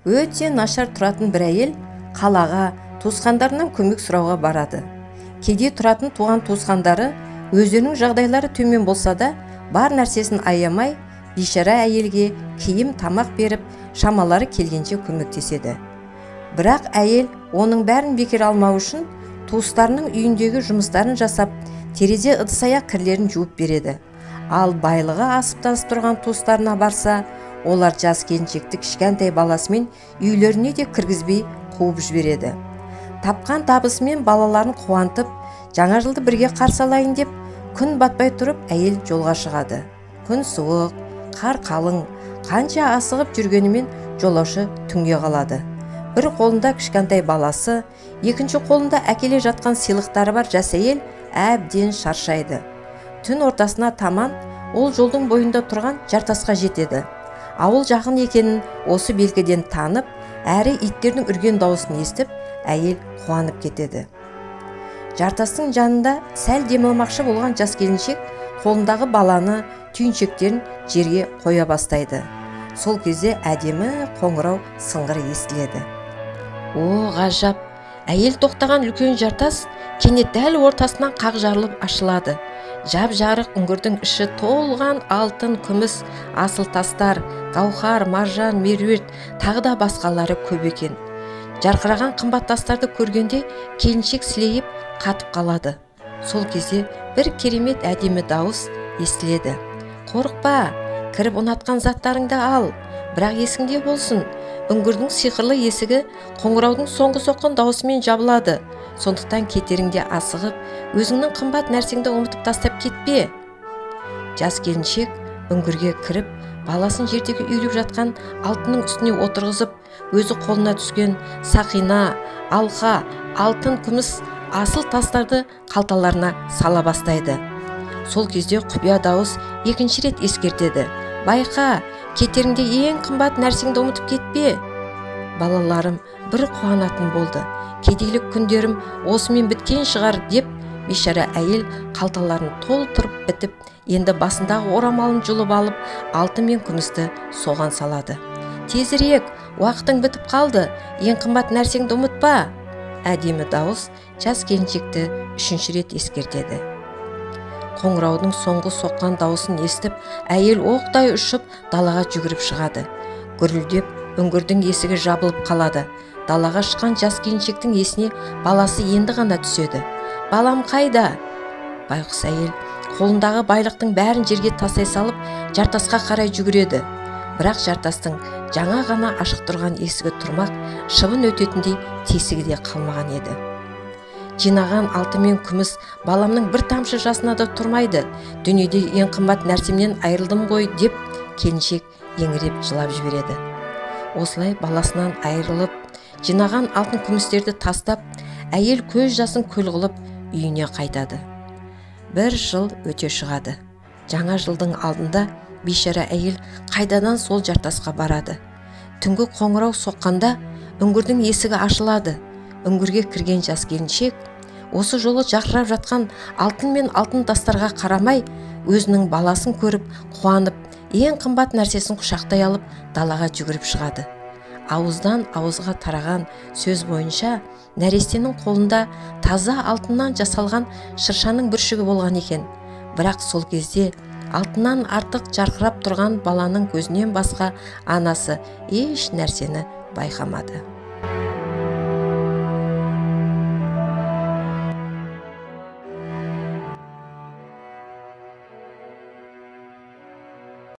Өте нашар тұратын бір әйел қалаға туысқандарынан көмек сұрауға барады. Кейде тұратын туған туысқандары өздерінің жағдайлары төмен болса да, бар нәрсесін аямай, бейшара әйелге киім тамақ беріп, шамалары келгенше көмектеседі. Бірақ әйел оның бәрін бекер алмау үшін туыстарының үйіндегі жұмыстарын жасап, терезе ыдыс-аяқ кірлерін жуып береді. Ал байлығы асып-тасып тұрған туыстарына барса, олар жас келіншекті кішкентай баласымен үйлеріне де кіргізбей қуып жібереді. Тапқан табысымен балаларын қуантып, жаңа жылды бірге қарсы алайын деп, күн батпай тұрып әйел жолға шығады. Күн суық, қар қалың, қанша асығып жүргенімен жолаушы түнге қалады. Бір қолында кішкентай баласы, екінші қолында әкеле жатқан сыйлықтары бар жас әйел әбден шаршайды. Түн ортасына таман ол жолдың бойында тұрған жартасқа жетеді. Ауыл жақын екенін осы белгіден танып, әрі иттердің үрген дауысын естіп, әйел қуанып кетеді. Жартастың жанында сәл демалмақшы болған жас келіншек қолындағы баланы, түйіншектерін жерге қоя бастайды. Сол кезде әдемі қоңырау сыңғыры естіледі. О, ғажап! Әйел тоқтаған үлкен жартас кенет дәл ортасынан қақ жарылып ашылады. Жап-жарық үңгірдің іші толған алтын, күміс, асыл тастар, гауһар, маржан, меруерт, тағы да басқалары көп екен. Жарқыраған қымбат тастарды көргенде келіншек сілейіп қатып қалады. Сол кезде бір керемет әдемі дауыс естіледі. Қорықпа, кіріп ұнатқан заттарыңды ал, бірақ есіңде болсын, үңгірдің сиқырлы есігі қоңыраудың соңғы соққан даусымен жабылады. Сондықтан кетеріңде асығып, өзіңнің қымбат нәрсеңді ұмытып тастап кетпе. Жас келіншек үңгірге кіріп, баласын жердегі үйіліп жатқан алтынның үстіне отырғызып, өзі қолына түскен сақина, алқа, алтын, күміс, асыл тастарды қалталарына сала бастайды. Сол кезде құпия дауыс екінші рет ескертеді. Байқа, кетеріңде ең қымбат нәрсеңді ұмытып кетпе. Балаларым бір қуанатын болды. Кедейлік күндерім осымен біткен шығар деп, бейшара әйел қалталарын толтырып бітіп, енді басындағы орамалын жұлып алып, алтын мен күмісті соған салады. Тезірек, уақытың бітіп қалды, ең қымбат нәрсеңді ұмытпа. Әдемі дауыс жас келіншекті үшінші рет ескертеді. Қоңыраудың соңғы соққан дауысын естіп, әйел оқтай ұшып далаға жүгіріп шығады. Гүрілдеп, үңгірдің есігі жабылып қалады. Далаға шыққан жас келіншектің есіне баласы енді ғана түседі. Балам қайда? Байқұс әйел қолындағы байлықтың бәрін жерге тастай салып, жартасқа қарай жүгіреді. Бірақ жартастың жаңа ғана ашық тұрған есігі тұрмақ, шыбын өтетіндей тесігі де қалмаған еді. Жинаған алтын мен күміс баламның бір тамшы жасына да тұрмайды. Дүниеде ең қымбат нәрсемнен айырылдым ғой деп, келіншек еңіреп жылап жібереді. Осылай баласынан айырылып, жинаған алтын күмістерді тастап, әйел көз жасын көл қылып үйіне қайтады. Бір жыл өте шығады. Жаңа жылдың алдында бейшара әйел қайдадан сол жартасқа барады. Түнгі қоңырау соққанда үңгірдің есігі ашылады. Үңгірге кірген жас келіншек осы жолы жарқырап жатқан алтын мен алтын тастарға қарамай, өзінің баласын көріп, қуанып, ең қымбат нәрсесін құшақтай алып, далаға жүгіріп шығады. Ауыздан ауызға тараған сөз бойынша, нәрестенің қолында таза алтыннан жасалған шыршаның бүршігі болған екен. Бірақ сол кезде алтыннан артық жарқырап тұрған баланың көзінен басқа анасы еш нәрсені байқамады.